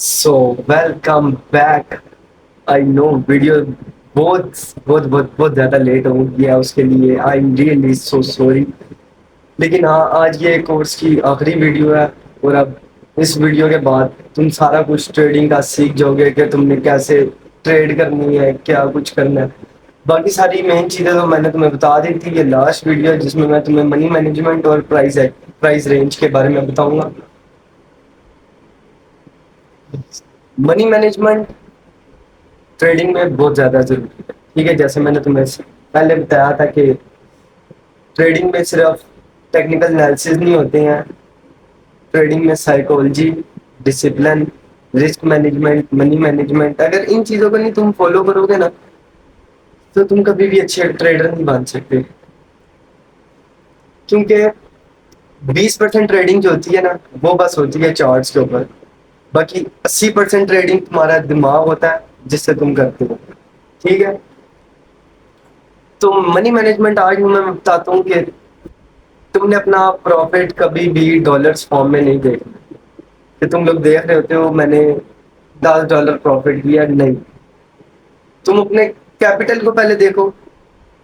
So welcome back. I know video बहुत बहुत बहुत बहुत ज़्यादा लेट हो गया, उसके लिए I am really so sorry. लेकिन हाँ, आज ये कोर्स की आखिरी वीडियो है। और अब इस वीडियो के बाद तुम सारा कुछ ट्रेडिंग का सीख जाओगे कि तुमने कैसे ट्रेड करनी है, क्या कुछ करना है। बाकी सारी मेन चीज़ें तो मैंने तुम्हें बता दी थी। ये लास्ट वीडियो है जिसमें मैं तुम्हें मनी मैनेजमेंट और प्राइस रेंज के बारे में बताऊंगा। मनी मैनेजमेंट ट्रेडिंग में बहुत ज़्यादा ज़रूरी है। ठीक है, जैसे मैंने तुम्हें पहले बताया था कि ट्रेडिंग में सिर्फ टेक्निकल एनालिसिस नहीं होते हैं। ट्रेडिंग में psychology, discipline, risk management, money management, अगर इन चीज़ों को नहीं तुम फॉलो करोगे ना, तो तुम कभी भी अच्छे ट्रेडर नहीं बन सकते। क्योंकि 20% ट्रेडिंग जो होती है ना, वो बस होती है चार्ट्स के ऊपर। बाकी 80% ट्रेडिंग तुम्हारा दिमाग होता है जिससे तुम करते हो। ठीक है, तो मनी मैनेजमेंट आज मैं बताता हूँ कि तुमने अपना प्रॉफिट कभी भी डॉलर्स फॉर्म में नहीं देखना। कि तुम लोग देख रहे होते हो मैंने $10 प्रॉफिट किया, नहीं। तुम अपने कैपिटल को पहले देखो।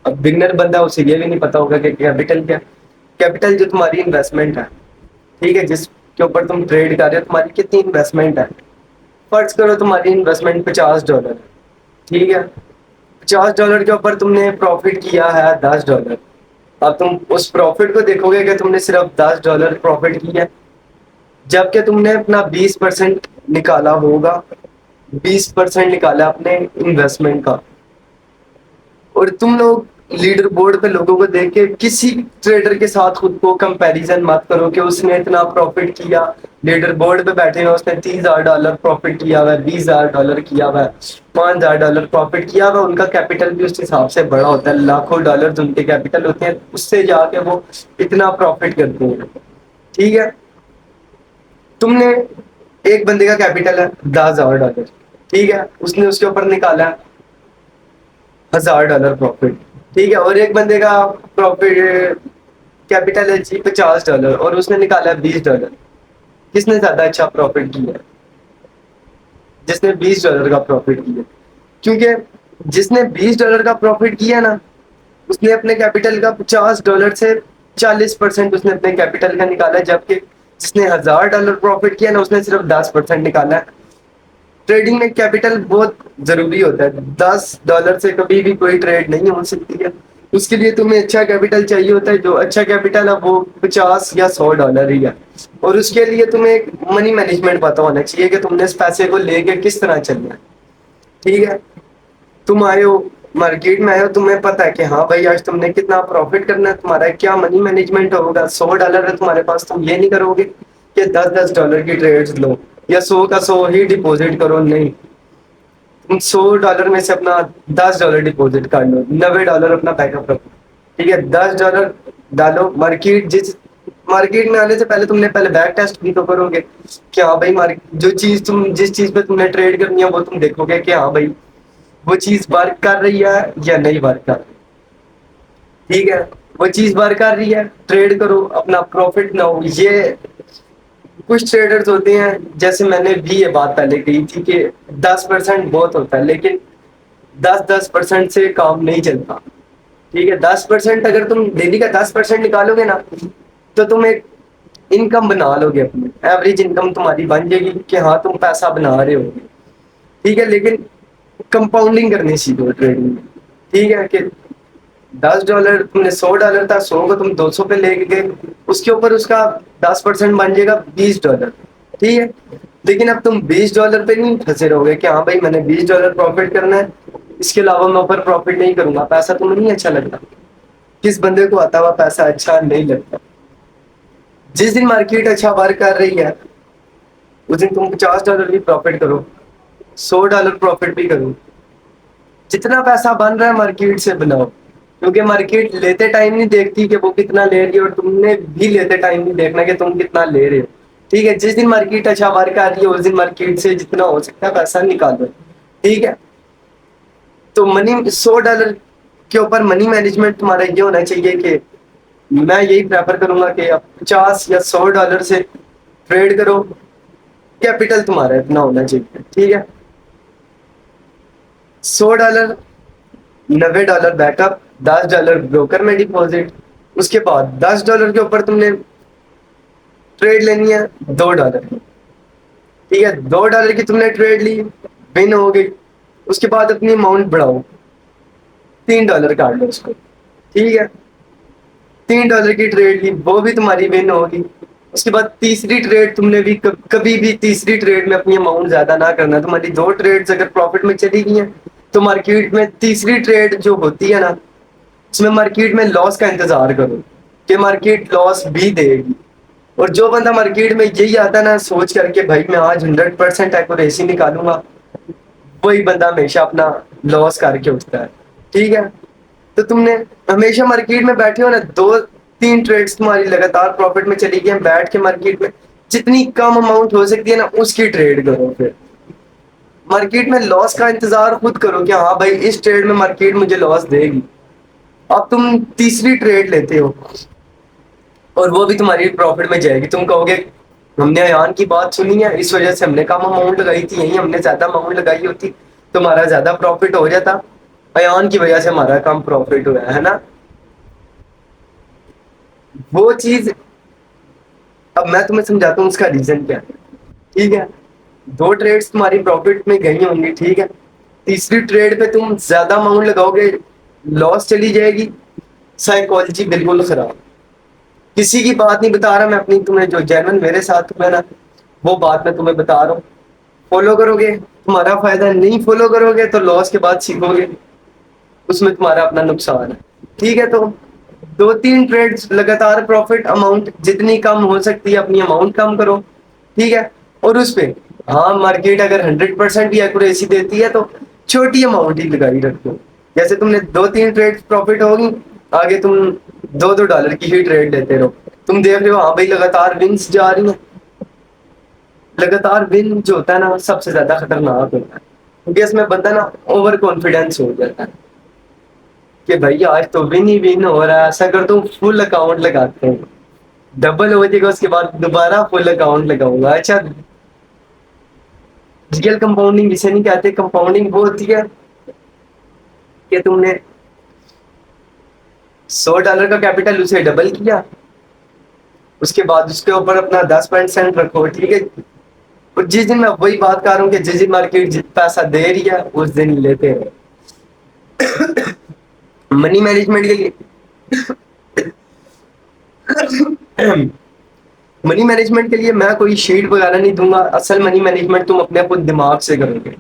अब बिगनर बंदा उसे ये भी नहीं पता होगा कि कैपिटल क्या। कैपिटल जो तुम्हारी इन्वेस्टमेंट है, ठीक है, जिसके ऊपर तुम ट्रेड कर रहे हो, तुम्हारी कितनी इन्वेस्टमेंट है। फर्ज करो तुम्हारी इन्वेस्टमेंट $50 है। ठीक है, $50 के ऊपर तुमने प्रॉफिट किया है $10। अब तुम उस प्रॉफिट को देखोगे कि तुमने सिर्फ $10 प्रॉफिट किया है, जबकि तुमने अपना 20% निकाला होगा। 20% निकाला अपने इन्वेस्टमेंट का। और तुम लोग लीडर बोर्ड पे लोगों को देख के किसी ट्रेडर के साथ खुद को कंपैरिजन मत करो कि उसने इतना प्रॉफिट किया। लीडर बोर्ड पे बैठे हुए उसने $30,000 प्रॉफिट किया हुआ है, $20,000 किया हुआ है, $5,000 प्रॉफिट किया हुआ है। उनका कैपिटल भी उस हिसाब से बड़ा होता है, लाखों डॉलर उनके कैपिटल होते हैं, उससे जाके वो इतना प्रॉफिट करते हैं। ठीक है, तुमने एक बंदे का कैपिटल है $10,000। ठीक है, उसने उसके ऊपर निकाला $1,000 प्रॉफिट। ठीक है, और एक बंदे का प्रॉफिट कैपिटल है जी $50 और उसने निकाला है $20। किसने ज्यादा अच्छा प्रॉफिट किया है? जिसने $20 का प्रॉफिट किया। क्योंकि जिसने $20 का प्रॉफिट किया ना, उसने अपने कैपिटल का $50 से 40% उसने अपने कैपिटल का निकाला, जबकि जिसने $1,000 प्रॉफिट किया ना, उसने सिर्फ 10% निकाला है। ट्रेडिंग में कैपिटल बहुत जरूरी होता है। $10 से कभी भी कोई ट्रेड नहीं हो सकती है। उसके लिए तुम्हें अच्छा कैपिटल चाहिए होता है। जो अच्छा कैपिटल है वो 50 या $100 ही है। और उसके लिए तुम्हें एक मनी मैनेजमेंट पता होना चाहिए कि तुमने इस पैसे को लेके किस तरह चलना है। ठीक है, तुम आए हो मार्केट में, आए हो, तुम्हें पता है कि हाँ भाई आज तुमने कितना प्रॉफिट करना है, तुम्हारा क्या मनी मैनेजमेंट होगा। $100 है तुम्हारे पास, तुम ये नहीं करोगे कि 10-10 की ट्रेड्स लो या 100 का 100 ही डिपॉजिट करो, नहीं। तुम $100 में से अपना $10 डिपॉजिट कर लो, $90 अपना बैकअप रखो। ठीक है, $10 डालो। मार्केट में आने से पहले तुमने पहले बैक टेस्ट भी तो करोगे कि हाँ भाई मार्केट जो चीज तुम जिस चीज पे तुमने ट्रेड करनी है वो तुम देखोगे कि हाँ भाई वो चीज वर्क कर रही है या नहीं वर्क कर रही। ठीक है, वो चीज वर्क कर रही है, ट्रेड करो, अपना प्रॉफिट ना हो। ये कुछ ट्रेडर्स होते हैं, जैसे मैंने भी ये बात पहले कही थी कि 10% बहुत होता है, लेकिन 10-10% से काम नहीं चलता। ठीक है, 10% अगर तुम डेली का 10% निकालोगे ना, तो तुम एक इनकम बना लोगे, अपनी एवरेज इनकम तुम्हारी बन जाएगी कि हाँ तुम पैसा बना रहे हो। ठीक है, लेकिन कंपाउंडिंग करनी सीखो ट्रेडिंग में। ठीक है, कि $10 तुमने $100 था, 100 को तुम 200 पे लेके गए, उसके ऊपर उसका 10% बन जाएगा $20। ठीक है, लेकिन अब तुम $20 पे नहीं फंसे रहोगे कि हाँ भाई मैंने $20 प्रॉफिट करना है, इसके अलावा मैं ऊपर प्रॉफिट नहीं करूंगा। पैसा तुम्हें नहीं अच्छा लगता। किस बंदे को आता हुआ पैसा अच्छा नहीं लगता। जिस दिन मार्केट अच्छा वर्क कर रही है, उस दिन तुम $50 भी प्रॉफिट करो, $100 प्रॉफिट भी करो, जितना पैसा बन रहा है मार्केट से बनाओ। क्योंकि मार्केट लेते टाइम नहीं देखती कि वो कितना ले रही है, और तुमने भी लेते टाइम नहीं देखना कि तुम कितना ले रहे हो। ठीक है, जिस दिन मार्केट अच्छा वर्क कर रही है उस दिन मार्केट से जितना हो सकता है पैसा निकालो। ठीक है, तो मनी $100 के ऊपर मनी मैनेजमेंट तुम्हारा ये होना चाहिए कि मैं यही प्रेफर करूंगा कि आप 50 या $100 से ट्रेड करो। कैपिटल तुम्हारा इतना होना चाहिए, ठीक है। $100, $90 बैकअप, $10 ब्रोकर में डिपॉजिट। उसके बाद $10 के ऊपर तुमने ट्रेड लेनी है $2 की, ठीक है। $2 की तुमने ट्रेड ली, विन हो गई। उसके बाद अपनी अमाउंट बढ़ाओ, $3 काट लो उसको, ठीक है। $3 की ट्रेड ली, वो भी तुम्हारी विन होगी। उसके बाद तीसरी ट्रेड तुमने भी कभी भी तीसरी ट्रेड में अपनी अमाउंट ज्यादा ना करना। तुम्हारी 2 ट्रेड्स अगर प्रॉफिट में चली गई हैं तो मार्केट में तीसरी ट्रेड जो होती है ना, उसमें मार्केट में लॉस का इंतजार करो कि मार्केट लॉस भी देगी। और जो बंदा मार्केट में यही आता है ना सोच करके भाई मैं आज 100% एक्यूरेसी निकालूंगा, वही बंदा हमेशा अपना लॉस करके उठता है, ठीक है। तो तुमने हमेशा मार्केट में बैठे हो ना, 2-3 ट्रेड्स तुम्हारी लगातार प्रॉफिट में चली गई हैं, बैठ के मार्केट में जितनी कम अमाउंट हो सकती है ना उसकी ट्रेड करो। फिर मार्केट में लॉस का इंतजार खुद करो कि हाँ भाई इस ट्रेड में मार्केट मुझे लॉस देगी। अब तुम तीसरी ट्रेड लेते हो और वो भी तुम्हारी प्रॉफिट में जाएगी। तुम कहोगे हमने अयान की बात सुनी है, इस वजह से हमने कम अमाउंट लगाई थी, यही हमने ज्यादा अमाउंट लगाई होती तो हमारा ज्यादा प्रॉफिट हो जाता। अयान की वजह से हमारा कम प्रॉफिट हुआ है ना। वो चीज अब मैं तुम्हें समझाता हूँ उसका रीजन क्या है, ठीक है। 2 ट्रेड्स तुम्हारी प्रॉफिट में गई होंगी, ठीक है। तीसरी ट्रेड पे तुम ज्यादा अमाउंट लगाओगे, लॉस चली जाएगी। साइकोलॉजी बिल्कुल खराब। किसी की बात नहीं बता रहा मैं, अपनी तुम्हें जो जेन्युइन मेरे साथ हुआ ना वो बात मैं तुम्हें बता रहा हूँ। फॉलो करोगे तुम्हारा फायदा, नहीं फॉलो करोगे तो लॉस के बाद सीखोगे, उसमें तुम्हारा अपना नुकसान है, ठीक है। तो 2-3 ट्रेड्स लगातार प्रॉफिट, अमाउंट जितनी कम हो सकती है अपनी अमाउंट कम करो, ठीक है। और उस पे हाँ मार्केट अगर 100% भी एक्यूरेसी देती है तो छोटी अमाउंट ही लगाई रखो। जैसे तुमने 2-3 ट्रेड प्रॉफिट होगी, आगे तुम $2-2 की ही ट्रेड लेते रहो। तुम देख रहे हो हाँ भाई लगातार विन्स जा रही हैं। लगातार विन जो होता है ना सबसे ज्यादा खतरनाक होता है, क्योंकि इसमें बंदा ना ओवर कॉन्फिडेंस हो जाता है कि भाई आज तो विन ही विन हो रहा है। ऐसा कर तुम फुल अकाउंट लगाते हैं, डबल हो जाएगा उसके बाद दोबारा फुल अकाउंट लगाऊंगा। अच्छा, रियल कंपाउंडिंग इसे नहीं कहते। कंपाउंडिंग वो होती है कि तुमने $100 का कैपिटल उसे डबल किया, उसके बाद उसके ऊपर अपना 10% रखो, ठीक है। और जिस दिन मैं वही बात कर रहा हूँ कि जिस दिन मार्केट जितना पैसा दे रही है उस दिन ही लेते हैं। मनी मैनेजमेंट के लिए मनी मैनेजमेंट के लिए मैं कोई शीट वगैरह नहीं दूंगा। असल मनी मैनेजमेंट तुम अपने खुद दिमाग से करोगे,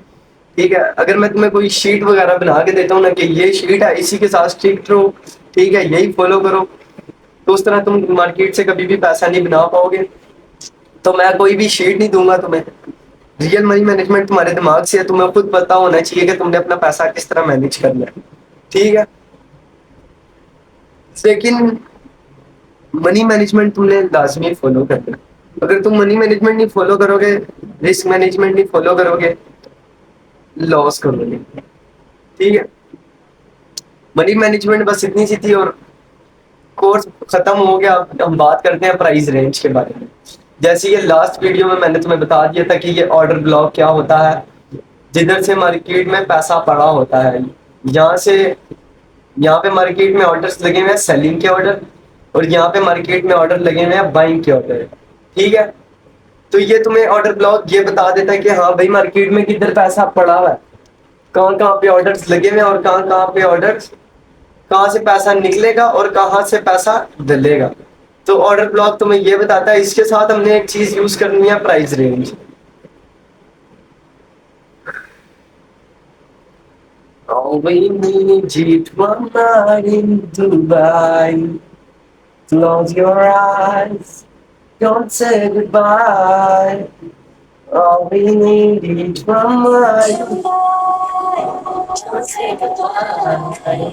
ठीक है। अगर मैं तुम्हें कोई शीट वगैरह बना के देता हूँ ना कि ये शीट है, इसी के साथ स्ट्रिक्ट रहो, ठीक है, यही फॉलो करो, तो उस तरह तुम मार्केट से कभी भी पैसा नहीं बना पाओगे। तो मैं कोई भी शीट नहीं दूंगा तुम्हें। रियल मनी मैनेजमेंट तुम्हारे दिमाग से है, तुम्हें खुद पता होना चाहिए कि तुमने अपना पैसा किस तरह मैनेज करना है, ठीक है। लेकिन मनी मैनेजमेंट तुमने लाजमी फॉलो करना है। अगर तुम मनी मैनेजमेंट नहीं फॉलो करोगे, रिस्क मैनेजमेंट नहीं फॉलो करोगे, लॉस करोगे, ठीक है। मनी मैनेजमेंट बस इतनी सी थी और कोर्स खत्म हो गया। हम बात करते हैं प्राइस रेंज के बारे में। जैसे ये लास्ट वीडियो में मैंने तुम्हें बता दिया था कि ये ऑर्डर ब्लॉक क्या होता है, जिधर से मार्केट में पैसा पड़ा होता है। यहाँ से यहाँ पे मार्केट में ऑर्डर्स लगे हुए हैं सेलिंग के ऑर्डर, और यहाँ पे मार्केट में ऑर्डर लगे हुए हैं बाइंग के ऑर्डर, ठीक है। तो ये तुम्हें ऑर्डर ब्लॉक ये बता देता है कि हाँ भाई मार्केट में किधर पैसा पड़ा हुआ है, कहाँ कहाँ पे ऑर्डर्स लगे हुए हैं और कहाँ कहाँ पे ऑर्डर्स, कहाँ से पैसा निकलेगा और कहाँ से पैसा डलेगा। तो ऑर्डर ब्लॉक तुम्हें ये बताता है। इसके साथ हमने एक चीज यूज करनी है, price range. All we need is one night in Dubai. Close your eyes, don't say goodbye. All we need is one night. Don't say goodbye.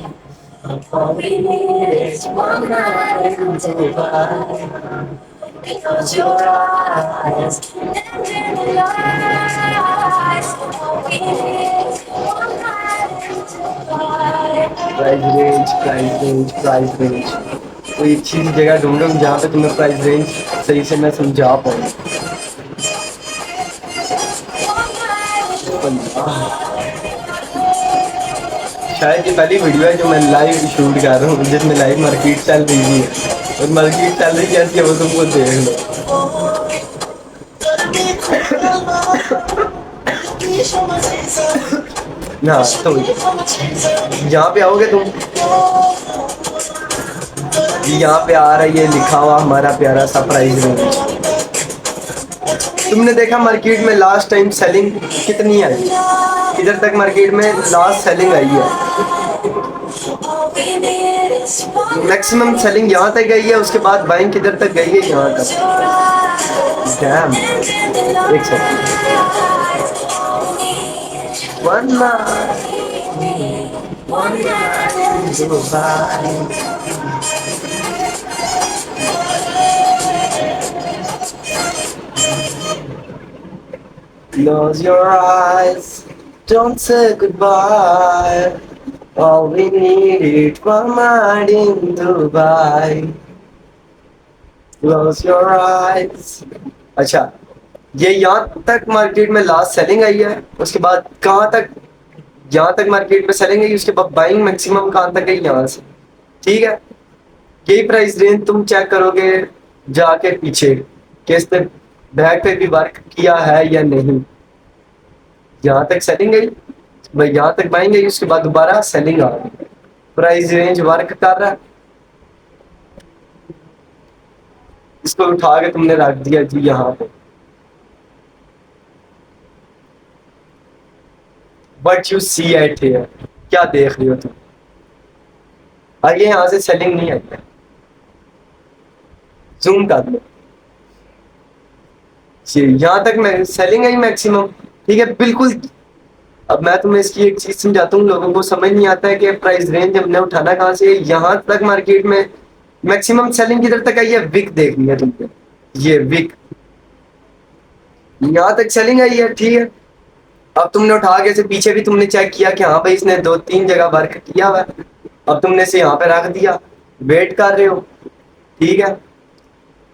All we need is one night in Dubai. Close your eyes, and in your eyes. All we need is one night in Dubai. Price range price range. तो एक चीज जगह ढूंढो जहाँ पे तुम्हें price range सही से मैं समझा पाऊँ। اللہ، شاید یہ پہلی ویڈیو ہے جو میں لائیو شوٹ کر رہا ہوں جس میں لائیو مارکیٹ چل رہی ہے، اور مارکیٹ چل رہی کیسی ہے وہ تم کو دیکھ لو. ہاں تو یہاں پہ آؤ گے تم، یہاں پہ آ رہا ہے یہ لکھا ہوا ہمارا پیارا سا پرائز رینج. تم نے دیکھا مارکیٹ میں لاسٹ ٹائم سیلنگ کتنی آئی، ادھر تک مارکیٹ میں لاسٹ سیلنگ آئی ہے، میکسیمم سیلنگ یہاں تک گئی ہے، اس کے بعد بائنگ کدھر تک گئی ہے، یہاں تک. ڈیم ایک سیکنڈ ورنہ close your eyes, don't say goodbye, all we need is one night in Dubai. Close your eyes. اچھا یہ یہاں تک مارکیٹ میں لاسٹ سیلنگ آئی ہے، اس کے بعد کہاں تک، یہاں تک مارکیٹ میں سیلنگ آئی، اس کے بعد بائنگ میکسیمم کہاں تک گئی، یہاں سے. ٹھیک ہے، یہی پرائس رینج تم چیک کرو گے جا کے پیچھے کہ اس نے بیک پہ بھی ورک کیا ہے یا نہیں. یہاں تک سیلنگ گئی، یہاں تک بائنگ گئی، اس کے بعد دوبارہ سیلنگ آ گئی، پرائز رینج ورک کر رہا ہے. اس کو اٹھا کے تم نے رکھ دیا جی یہاں پہ. But you see it here, کیا دیکھ رہی ہو تم، آگے یہاں سے سیلنگ نہیں آئی ہے، زوم کر لو جی یہاں تک میں سیلنگ آئی میکسیمم. ٹھیک ہے بالکل. اب میں تمہیں اس کی ایک چیز سمجھاتا ہوں، لوگوں کو سمجھ نہیں آتا ہے کہ پرائز رینج ہم نے اٹھانا کہاں سے، یہاں تک مارکیٹ میں میکسیمم سیلنگ کدھر تک آئی ہے، وک دیکھنی ہے تم کو، یہ وک یہاں تک سیلنگ آئی ہے. ٹھیک ہے، اب تم نے اٹھا کے سے پیچھے بھی تم نے چیک کیا کہ ہاں بھائی اس نے 2-3 جگہ ورک کیا ہوا ہے، اب تم نے اسے یہاں پہ رکھ دیا، ویٹ کر رہے ہو. ٹھیک ہے،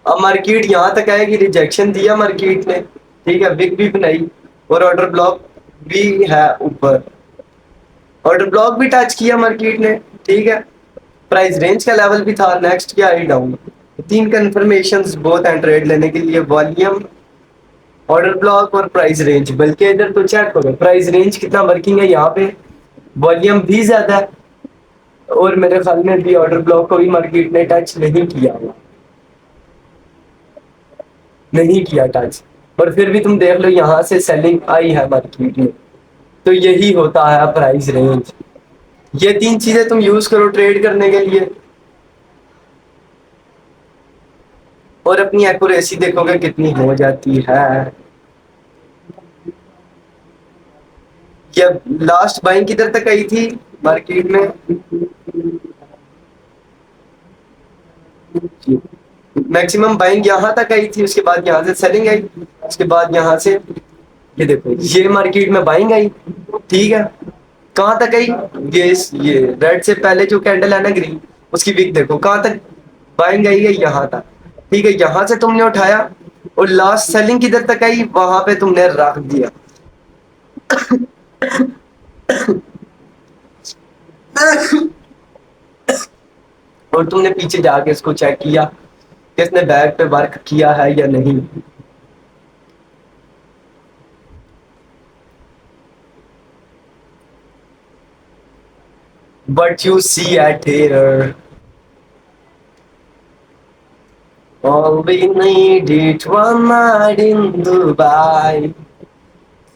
اب مارکیٹ یہاں تک آئے گی، ریجیکشن دیا مارکیٹ نے. ٹھیک ہے، وک بھی بنائی اور آرڈر بلاک بھی ہے اوپر، آرڈر بلاک بھی ٹچ کیا مارکیٹ نے. ٹھیک ہے، پرائز رینج کا لیول بھی تھا، نیکسٹ کیا آئی ڈاؤن. 3 کنفرمیشنز بہت ہیں ٹریڈ لینے کے لیے، والیوم، آرڈر بلاک اور پرائز رینج. بلکہ ادھر تو چیک کرو پرائز رینج کتنا ورکنگ ہے، یہاں پہ والیوم بھی زیادہ ہے، اور میرے خیال میں بھی آرڈر بلاک کو بھی مارکیٹ نے ٹچ نہیں کیا، نہیں کیا ٹچ. اور پھر بھی تم دیکھ لو یہاں سے سیلنگ آئی ہے مارکیٹ میں. تو یہی ہوتا ہے پرائز رینج. یہ 3 چیزیں تم یوز کرو ٹریڈ کرنے کے لیے، اور اپنی ایکوریسی دیکھو گے کتنی ہو جاتی ہے. جب لاسٹ بائنگ کدھر تک آئی تھی مارکیٹ میں، میکسیمم بائنگ یہاں تک آئی تھی، اس کے بعد یہاں سے سیلنگ آئی، اس کے بعد یہاں سے یہ دیکھو یہ مارکیٹ میں بائنگ آئی. ٹھیک ہے، کہاں تک آئی، یہ ریڈ سے پہلے جو کینڈل ہے نا گرین، اس کی وک دیکھو کہاں تک بائنگ آئی ہے، یہاں تک. ٹھیک ہے، یہاں سے تم نے اٹھایا اور لاسٹ سیلنگ کدھر تک آئی، وہاں پہ تم نے رکھ دیا. اور تم نے پیچھے جا کے اس کو چیک کیا کہ اس نے بیک پہ ورک کیا ہے یا نہیں. But you see at here, all we need is one night in Dubai.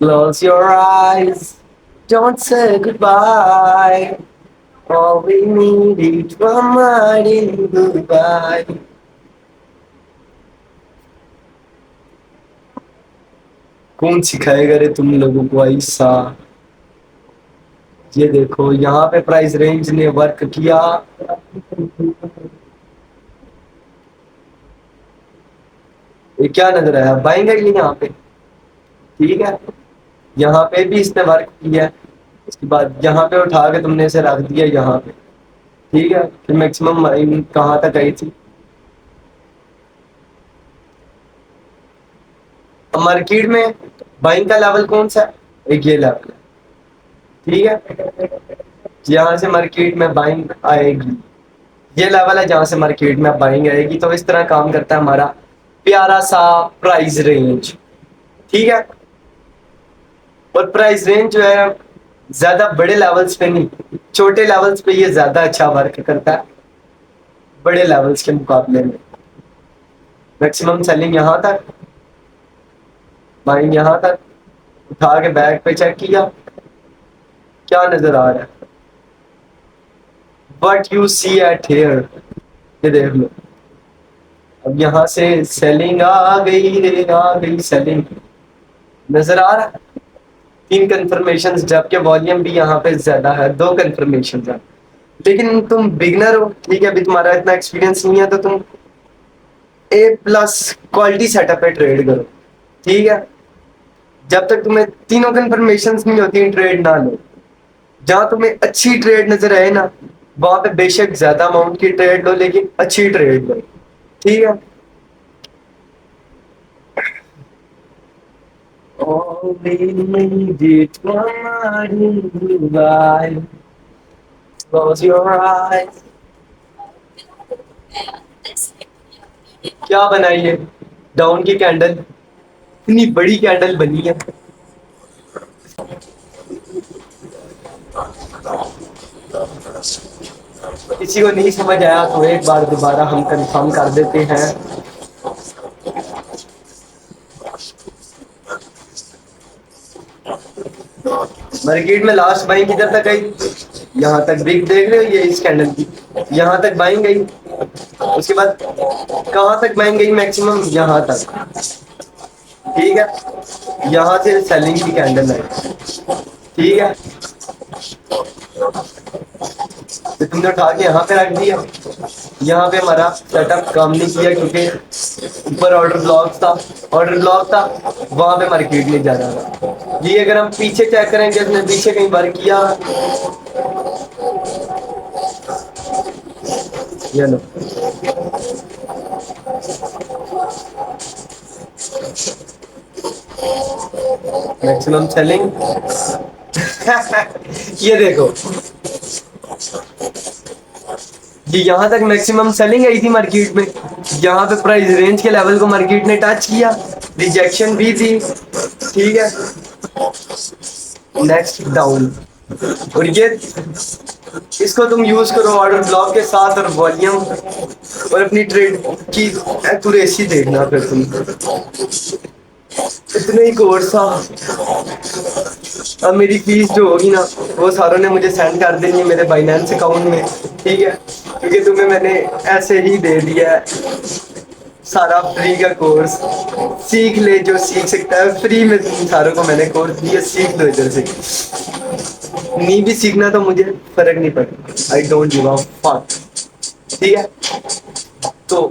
Close your eyes, don't say goodbye. All we need is one night in Dubai. کون سکھائے گا رے تم لوگوں کو ایسا. یہ دیکھو یہاں پہ پرائز رینج نے ورک کیا، یہ کیا نظر آیا، بائنگ ہے یہاں پہ. ٹھیک ہے، یہاں پہ بھی اس نے ورک کیا، اس کے بعد یہاں پہ اٹھا کے تم نے اسے رکھ دیا یہاں پہ. ٹھیک ہے، پھر میکسیمم کہاں تک آئی تھی. مارکیٹ میں بائنگ کا لیول کون سا ہے، ایک یہ لیول ہے. ٹھیک ہے, یہاں سے مارکیٹ میں بائنگ آئے گی. یہ لیول ہے جہاں سے مارکیٹ میں بائنگ آئے گی. تو اس طرح کام کرتا ہے ہمارا پیارا سا پرائز رینج. ٹھیک ہے, اور پرائز رینج جو ہے زیادہ بڑے لیولز پہ نہیں, چھوٹے لیولز پہ یہ زیادہ اچھا ورک کرتا ہے بڑے لیولز کے مقابلے میں. میکسیمم سیلنگ یہاں تک, بائنگ یہاں تک, اٹھا کے بیک پہ چیک کیا کیا نظر آ رہا ہے. But you see it here, یہ دیکھ لو اب یہاں سے سیلنگ آ گئی, آ گئی سیلنگ, نظر آ رہا ہے. 3 کنفرمیشن, جبکہ والیوم بھی یہاں پہ زیادہ ہے, 2 کنفرمیشن ہے. لیکن تم بگنر ہو, ٹھیک ہے, ابھی تمہارا اتنا ایکسپیرینس نہیں ہے, تو تم A+ کوالٹی سیٹ اپ پہ ٹریڈ کرو. ٹھیک ہے, جب تک تمہیں تینوں کنفرمیشن نہیں ہوتی ٹریڈ نہ لو. جہاں تمہیں اچھی ٹریڈ نظر آئے نا, وہاں پہ بے شک زیادہ اماؤنٹ کی ٹریڈ لو, لیکن اچھی ٹریڈ لو. ٹھیک ہے, Close your eyes. کیا بنائیے ڈاؤن کی کینڈل, اتنی بڑی کینڈل بنی ہے. کسی کو نہیں سمجھ آیا تو ایک بار دوبارہ ہم کنفرم کر دیتے ہیں. مارکیٹ میں لاسٹ بائنگ کدھر تک گئی, یہاں تک. بگ دیکھ رہے ہو یہ اس کینڈل کی, یہاں تک بائنگ گئی. اس کے بعد کہاں تک بائنگ گئی, میکسیمم یہاں تک. ٹھیک ہے, یہاں سے سیلنگ کی کینڈل ہے. ٹھیک ہے, تو تم نے اٹھا کے یہاں پہ رکھ دیا. یہاں پہ ہمارا سیٹ اپ کام نہیں کیا, کیونکہ اوپر آرڈر بلاک تھا, آرڈر بلاک تھا, وہاں پہ مارکیٹ نہیں جا رہا تھا. جی اگر ہم پیچھے چیک کریں گے, اس نے پیچھے کہیں بار کیا, یہ لو میکسیمم سیلنگ. یہ دیکھو جی, یہاں تک میکسیمم سیلنگ آئی تھی مارکیٹ میں. یہاں پہ پرائز رینج کے لیول کو مارکیٹ نے ٹچ کیا, ریجیکشن بھی تھی. ٹھیک ہے, نیکسٹ ڈاؤن. اور یہ اس کو تم یوز کرو آرڈر بلاک کے ساتھ, اور والیوم اور اپنی ٹریڈ کی ایکوریسی دیکھنا. پھر تم اتنے ہی کورس تھا. اب میری فیس جو ہوگی نا, وہ ساروں نے مجھے سینڈ کر دینی ہے میرے بائنینس اکاؤنٹ میں. ٹھیک ہے, کیونکہ تمہیں میں نے ایسے ہی دے دیا ہے سارا فری کا کورس. سیکھ لے جو سیکھ سکتا ہے, فری میں تم ساروں کو میں نے کورس دیا, سیکھ لو ادھر سے. نہیں بھی سیکھنا تو مجھے فرق نہیں پڑتا, I don't give a fuck. ٹھیک ہے, تو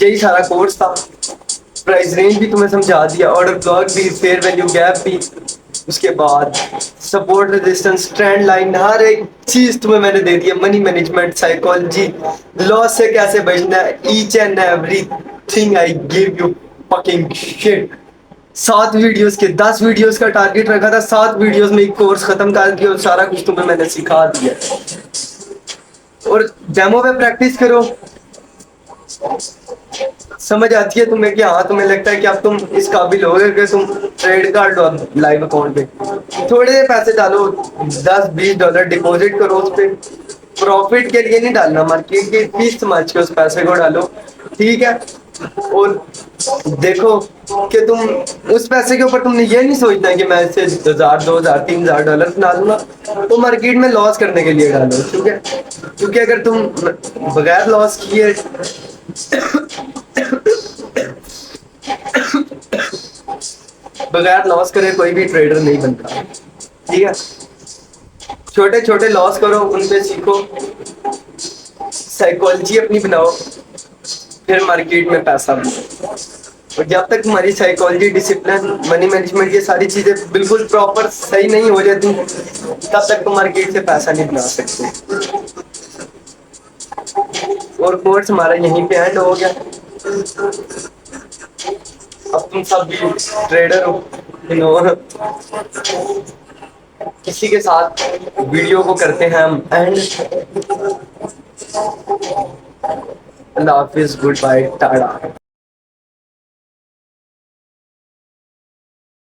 یہی سارا کورس تھا. پرائز رینج بھی تمہیں سمجھا دیا, آرڈر بلاک بھی, فیئر ویلیو گیپ بھی, اس کے بعد سپورٹ ریزسٹنس ٹرینڈ لائن, ہر ایک چیز تمہیں میں نے دے دیا. منی مینجمنٹ, سائیکالوجی, لاس سے کیسے بچنا ہے, each and everything I give you fucking shit. 7 videos کے 10 ویڈیوز کا ٹارگیٹ رکھا تھا, 7 ویڈیوز میں ایک کورس ختم کر دیا, اور سارا کچھ تمہیں میں نے سکھا دیا. اور ڈیمو پہ پریکٹس کرو, سمجھ آتی ہے تمہیں کہ ہاں تمہیں لگتا ہے کہ اب تم اس قابل ہو گئے کہ تم ٹریڈ کر لو اب لائیو اکاؤنٹ پہ. تھوڑے پیسے ڈالو, $10-20 ڈپوزٹ کرو اس پہ. پروفٹ کے لیے نہیں ڈالنا, مارکیٹ کی فیس سمجھ کے اس پیسے کو ڈالو. ٹھیک ہے, اور دیکھو کہ تم اس پیسے کے اوپر تم نے یہ نہیں سوچنا کہ میں اسے $1000, $2000, $3000 بنا دوں گا. تو مارکیٹ میں لاس کرنے کے لیے ڈالو. ٹھیک ہے, کیونکہ اگر تم بغیر لاس کیے بغیر لاس کرے کوئی بھی ٹریڈر نہیں بنتا. ٹھیک ہے, چھوٹے چھوٹے لاس کرو, ان پہ سیکھو, سائیکالوجی اپنی بناؤ, پھر مارکیٹ میں پیسہ بناؤ. اور جب تک تمہاری سائیکالوجی, ڈسپلن, منی مینجمنٹ, یہ ساری چیزیں بالکل پراپر صحیح نہیں ہو جاتی, تب تک تم مارکیٹ سے پیسہ نہیں بنا سکتے. اور کورس ہمارا یہیں پہ اینڈ ہو گیا. اب تم سب بھی ٹریڈر ہو, you know, کسی کے ساتھ ویڈیو کو کرتے ہیں ہم اینڈ اللہ حافظ گڈ بائے ٹاٹا.